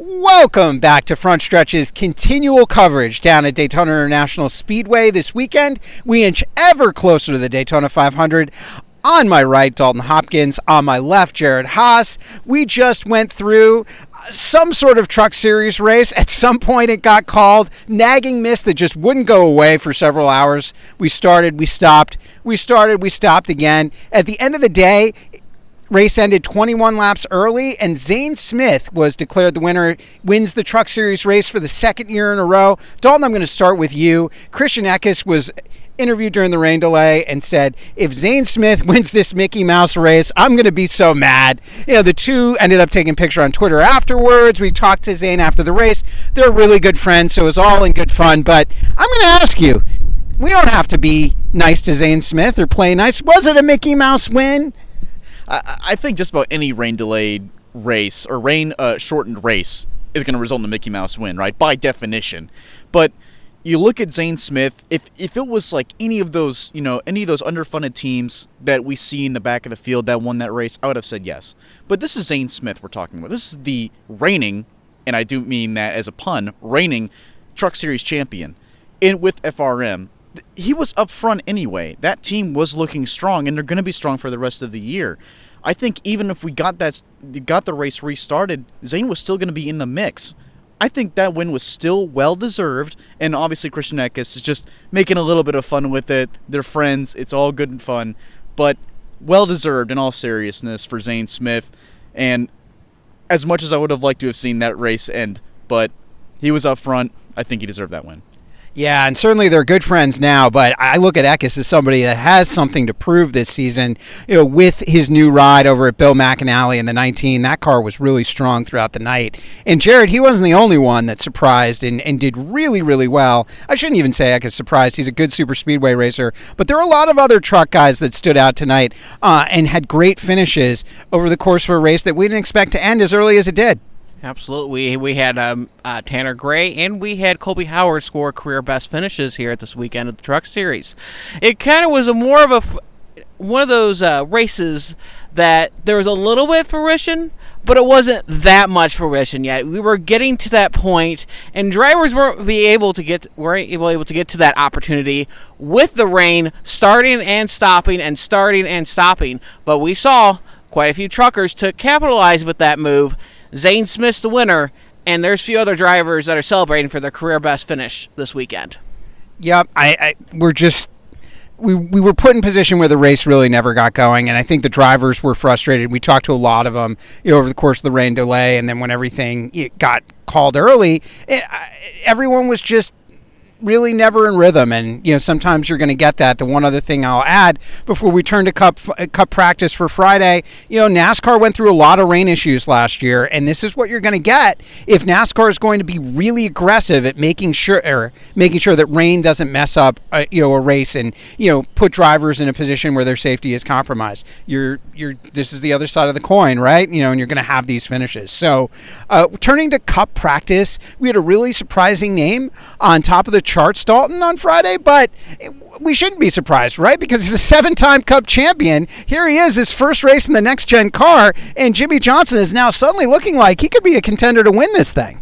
Welcome back to Frontstretch's continual coverage down at Daytona International Speedway this weekend. We inch ever closer to the Daytona 500. On my right, Dalton Hopkins. On my left, Jared Haas. We just went through some sort of truck series race. At some point it got called. Nagging mist that just wouldn't go away for several hours. We started, we stopped. We started, we stopped again. At the end of the day, race ended 21 laps early, and Zane Smith was declared the winner, wins the Truck Series race for the second year in a row. Dalton, I'm going to start with you. Christian Eckes was interviewed during the rain delay and said, if Zane Smith wins this Mickey Mouse race, I'm going to be so mad. You know, the two ended up taking a picture on Twitter afterwards. We talked to Zane after the race. They're really good friends, so it was all in good fun. But I'm going to ask you, we don't have to be nice to Zane Smith or play nice. Was it a Mickey Mouse win? I think just about any rain-delayed race or rain-shortened race is going to result in a Mickey Mouse win, right? By definition. But you look at Zane Smith, if it was like any of those underfunded teams that we see in the back of the field that won that race, I would have said yes. But this is Zane Smith we're talking about. This is the reigning, and I do mean that as a pun, reigning Truck Series champion with FRM. He was up front anyway. That team was looking strong, and they're going to be strong for the rest of the year. I think even if we got the race restarted, Zane was still going to be in the mix. I think that win was still well-deserved, and obviously Christian Eckes is just making a little bit of fun with it. They're friends. It's all good and fun, but well-deserved in all seriousness for Zane Smith. And as much as I would have liked to have seen that race end, but he was up front, I think he deserved that win. Yeah, and certainly they're good friends now, but I look at Eckes as somebody that has something to prove this season. You know, with his new ride over at Bill McAnally in the 19, that car was really strong throughout the night. And Jared, he wasn't the only one that surprised and did really, really well. I shouldn't even say Eckes surprised. He's a good super speedway racer, but there are a lot of other truck guys that stood out tonight and had great finishes over the course of a race that we didn't expect to end as early as it did. Absolutely. We had Tanner Gray and we had Colby Howard score career best finishes here at this weekend of the Truck Series. It kind of was one of those races that there was a little bit of fruition, but it wasn't that much fruition yet. We were getting to that point, and drivers weren't able to get to that opportunity with the rain starting and stopping and starting and stopping. But we saw quite a few truckers to capitalize with that move. Zane Smith's the winner, and there's a few other drivers that are celebrating for their career best finish this weekend. Yep, we were put in position where the race really never got going, and I think the drivers were frustrated. We talked to a lot of them over the course of the rain delay, and then when everything got called early, everyone was just really never in rhythm, and sometimes you're going to get that. The one other thing I'll add before we turn to Cup practice for Friday, NASCAR went through a lot of rain issues last year, and this is what you're going to get if NASCAR is going to be really aggressive at making sure that rain doesn't mess up a race and put drivers in a position where their safety is compromised. This is the other side of the coin, right? And you're going to have these finishes. So turning to Cup practice, we had a really surprising name on top of the charts, Dalton, on Friday, but we shouldn't be surprised, right? Because he's a 7-time Cup champion. Here he is, his first race in the next-gen car, and Jimmy Johnson is now suddenly looking like he could be a contender to win this thing.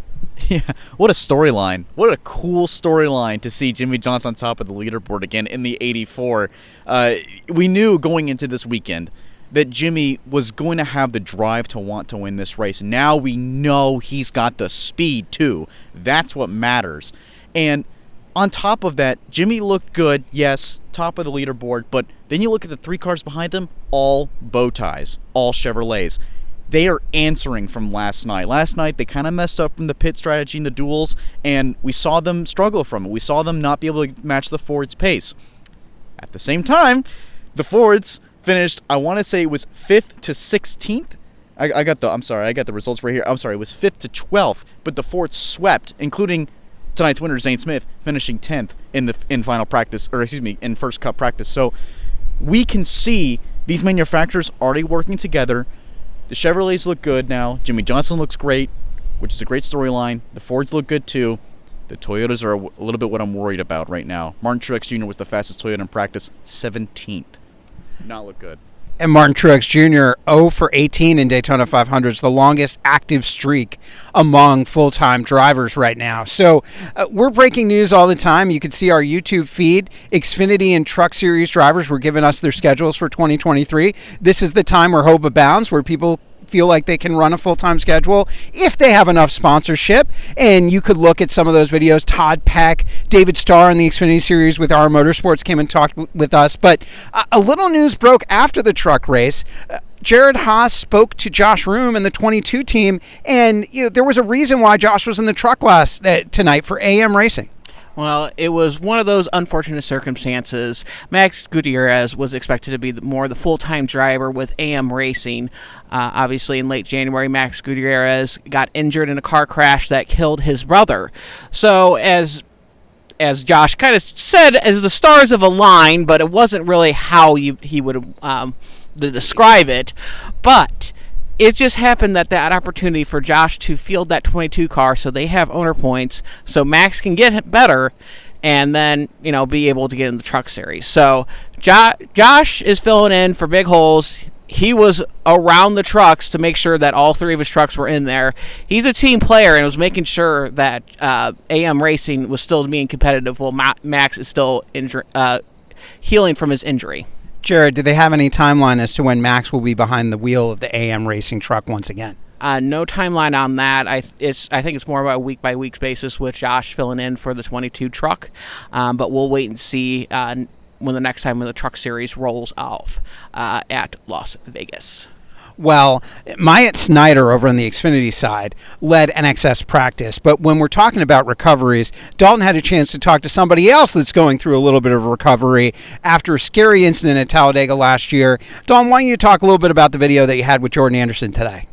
Yeah, what a storyline. What a cool storyline to see Jimmy Johnson on top of the leaderboard again in the 84. We knew going into this weekend that Jimmy was going to have the drive to want to win this race. Now we know he's got the speed, too. That's what matters. And on top of that, Jimmy looked good, yes, top of the leaderboard, but then you look at the three cars behind him, all bow ties, all Chevrolets. They are answering from last night. Last night, they kind of messed up from the pit strategy in the duels, and we saw them struggle from it. We saw them not be able to match the Ford's pace. At the same time, the Fords finished, I want to say it was 5th to 16th. I got the results right here. I'm sorry, it was 5th to 12th, but the Fords swept, including tonight's winner, Zane Smith, finishing 10th in final practice, in first Cup practice. So we can see these manufacturers already working together. The Chevrolets look good now. Jimmy Johnson looks great, which is a great storyline. The Fords look good too. The Toyotas are a little bit what I'm worried about right now. Martin Truex Jr. was the fastest Toyota in practice, 17th. Not look good. And Martin Truex Jr. 0 for 18 in Daytona 500s, the longest active streak among full-time drivers right now. So we're breaking news all the time. You can see our YouTube feed. Xfinity and Truck Series drivers were giving us their schedules for 2023. This is the time where hope abounds, where people feel like they can run a full-time schedule if they have enough sponsorship. And you could look at some of those videos. Todd Peck, David Starr in the Xfinity Series with our Motorsports came and talked with us. But a little news broke after the truck race. Jared Haas spoke to Josh Room and the 22 team, and there was a reason why Josh was in the truck class tonight for AM Racing. Well, it was one of those unfortunate circumstances. Max Gutierrez was expected to be more the full-time driver with AM Racing. Obviously, in late January, Max Gutierrez got injured in a car crash that killed his brother. So, as Josh kind of said, as the stars have aligned, but it wasn't really how he would describe it. But it just happened that opportunity for Josh to field that 22 car, so they have owner points, so Max can get better and then, be able to get in the truck series. So Josh is filling in for Big Holes. He was around the trucks to make sure that all three of his trucks were in there. He's a team player and was making sure that AM Racing was still being competitive while Max is still healing from his injury. Jared, do they have any timeline as to when Max will be behind the wheel of the AM Racing truck once again? No timeline on that. I think it's more about a week-by-week basis with Josh filling in for the 22 truck. But we'll wait and see when the truck series rolls off at Las Vegas. Well, Myatt Snyder over on the Xfinity side led NXS practice, but when we're talking about recoveries, Dalton had a chance to talk to somebody else that's going through a little bit of recovery after a scary incident at Talladega last year. Dalton, why don't you talk a little bit about the video that you had with Jordan Anderson today?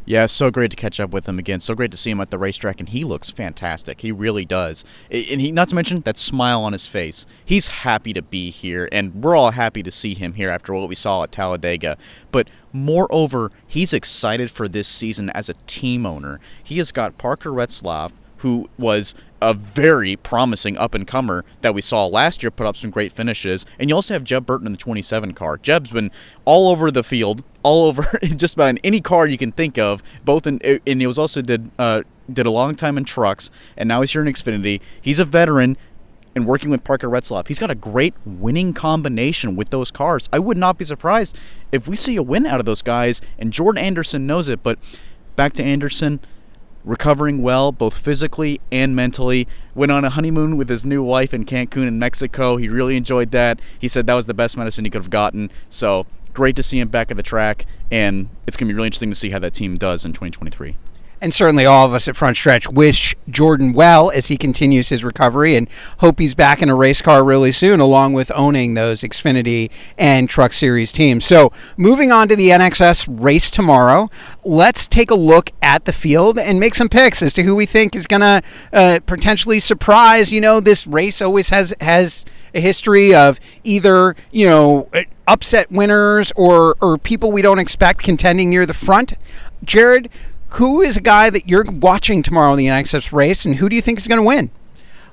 Yeah, so great to catch up with him again. So great to see him at the racetrack, and he looks fantastic. He really does. And he, not to mention that smile on his face. He's happy to be here, and we're all happy to see him here after what we saw at Talladega. But moreover, he's excited for this season as a team owner. He has got Parker Retzlaff, who was a very promising up-and-comer that we saw last year, put up some great finishes. And you also have Jeb Burton in the 27 car. Jeb's been all over the field, all over just about in any car you can think of, and he was also did a long time in trucks, and now he's here in Xfinity. He's a veteran and working with Parker Retzlaff. He's got a great winning combination with those cars. I would not be surprised if we see a win out of those guys, and Jordan Anderson knows it. But back to Anderson, recovering well, both physically and mentally. Went on a honeymoon with his new wife in Cancun in Mexico. He really enjoyed that. He said that was the best medicine he could have gotten. So great to see him back at the track, and it's going to be really interesting to see how that team does in 2023. And certainly all of us at Frontstretch wish Jordan well as he continues his recovery and hope he's back in a race car really soon, along with owning those Xfinity and Truck Series teams. So moving on to the NXS race tomorrow, let's take a look at the field and make some picks as to who we think is going to potentially surprise. This race always has a history of either, upset winners or people we don't expect contending near the front. Jared, who is a guy that you're watching tomorrow in the NXS race, and who do you think is going to win?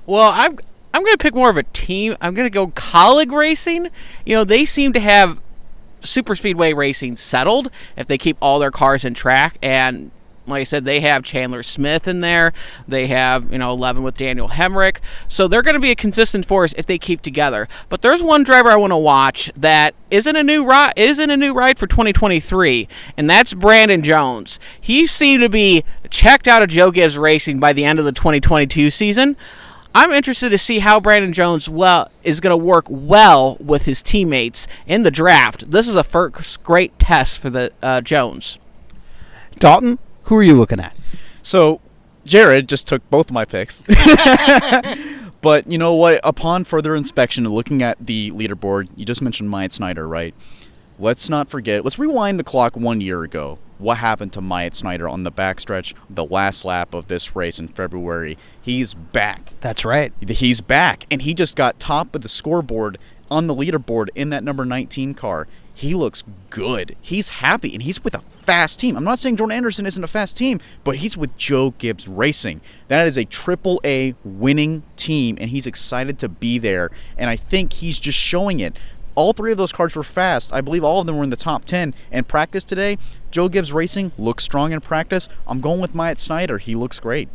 Well, I'm going to pick more of a team. I'm going to go Colleague Racing. They seem to have super speedway racing settled if they keep all their cars in track. And like I said, they have Chandler Smith in there. They have 11 with Daniel Hemrick. So they're going to be a consistent force if they keep together. But there's one driver I want to watch that isn't a new ride for 2023, and that's Brandon Jones. He seemed to be checked out of Joe Gibbs Racing by the end of the 2022 season. I'm interested to see how Brandon Jones is going to work well with his teammates in the draft. This is a first great test for the Jones. Dalton, who are you looking at? So, Jared just took both of my picks. But you know what? Upon further inspection and looking at the leaderboard, you just mentioned Myatt Snyder, right? Let's not forget. Let's rewind the clock 1 year ago. What happened to Myatt Snyder on the backstretch, the last lap of this race in February? He's back. That's right. He's back, and he just got top of the scoreboard on the leaderboard in that number 19 car. He looks good. He's happy, and he's with a fast team. I'm not saying Jordan Anderson isn't a fast team, but he's with Joe Gibbs Racing. That is a AAA winning team, and he's excited to be there, and I think he's just showing it. All three of those cars were fast. I believe all of them were in the top 10. And practice today, Joe Gibbs Racing looks strong in practice. I'm going with Myatt Snyder. He looks great.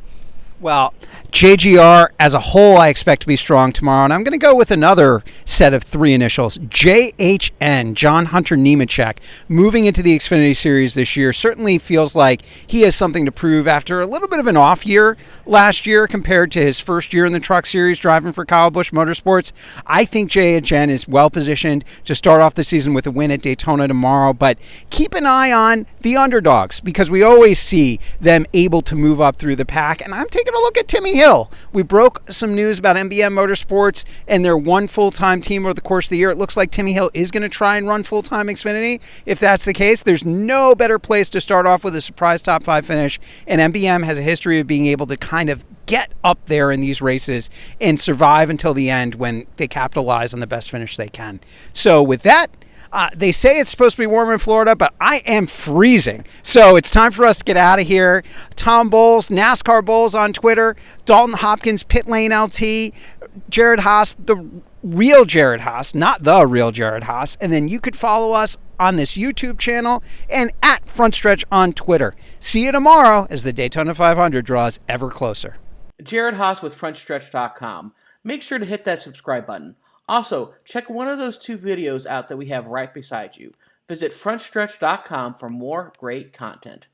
Well, JGR as a whole, I expect to be strong tomorrow, and I'm going to go with another set of three initials. JHN, John Hunter Nemechek, moving into the Xfinity Series this year, certainly feels like he has something to prove after a little bit of an off year last year compared to his first year in the Truck Series driving for Kyle Busch Motorsports. I think JHN is well positioned to start off the season with a win at Daytona tomorrow, but keep an eye on the underdogs because we always see them able to move up through the pack, and I'm taking a look at Timmy Hill. We broke some news about MBM Motorsports and their one full-time team over the course of the year. It looks like Timmy Hill is going to try and run full-time Xfinity. If that's the case, there's no better place to start off with a surprise top 5 finish, and MBM has a history of being able to kind of get up there in these races and survive until the end when they capitalize on the best finish they can. So with that, they say it's supposed to be warm in Florida, but I am freezing. So it's time for us to get out of here. Tom Bowles, NASCAR Bowles on Twitter, Dalton Hopkins, Pit Lane LT, Jared Haas, the real Jared Haas, not the real Jared Haas. And then you could follow us on this YouTube channel and at Frontstretch on Twitter. See you tomorrow as the Daytona 500 draws ever closer. Jared Haas with Frontstretch.com. Make sure to hit that subscribe button. Also, check one of those 2 videos out that we have right beside you. Visit Frontstretch.com for more great content.